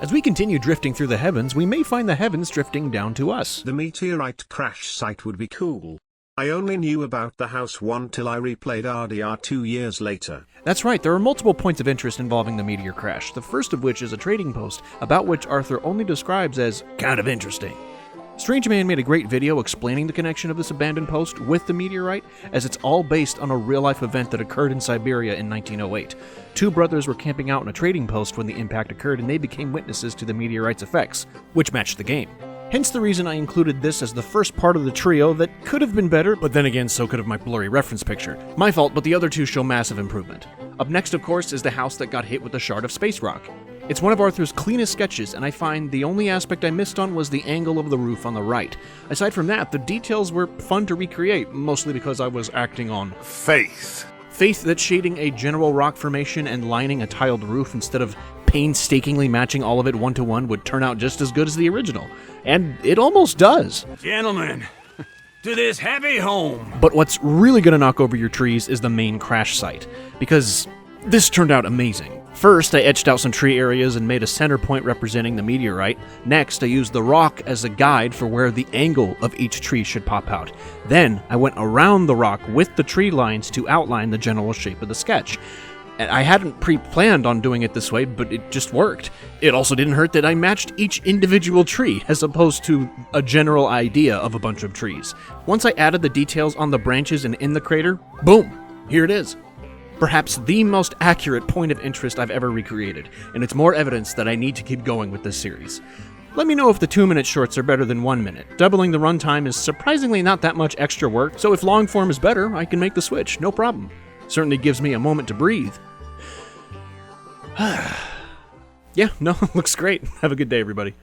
As we continue drifting through the heavens, we may find the heavens drifting down to us. The meteorite crash site would be cool. I only knew about the house 1 till I replayed RDR 2 years later. That's right, there are multiple points of interest involving the meteor crash, the first of which is a trading post, about which Arthur only describes as kind of interesting. Strange Man made a great video explaining the connection of this abandoned post with the meteorite, as it's all based on a real-life event that occurred in Siberia in 1908. Two brothers were camping out in a trading post when the impact occurred, and they became witnesses to the meteorite's effects, which matched the game. Hence the reason I included this as the first part of the trio that could have been better, but then again so could have my blurry reference picture. My fault, but the other two show massive improvement. Up next, of course, is the house that got hit with a shard of space rock. It's one of Arthur's cleanest sketches, and I find the only aspect I missed on was the angle of the roof on the right. Aside from that, the details were fun to recreate, mostly because I was acting on faith. Faith that shading a general rock formation and lining a tiled roof instead of painstakingly matching all of it one-to-one would turn out just as good as the original. And it almost does. Gentlemen, to this happy home. But what's really gonna knock over your trees is the main crash site, because this turned out amazing. First, I etched out some tree areas and made a center point representing the meteorite. Next, I used the rock as a guide for where the angle of each tree should pop out. Then, I went around the rock with the tree lines to outline the general shape of the sketch. And I hadn't pre-planned on doing it this way, but it just worked. It also didn't hurt that I matched each individual tree, as opposed to a general idea of a bunch of trees. Once I added the details on the branches and in the crater, boom, here it is. Perhaps the most accurate point of interest I've ever recreated, and it's more evidence that I need to keep going with this series. Let me know if the 2-minute shorts are better than 1 minute. Doubling the runtime is surprisingly not that much extra work, so if long form is better, I can make the switch, no problem. Certainly gives me a moment to breathe. Yeah, no, looks great. Have a good day, everybody.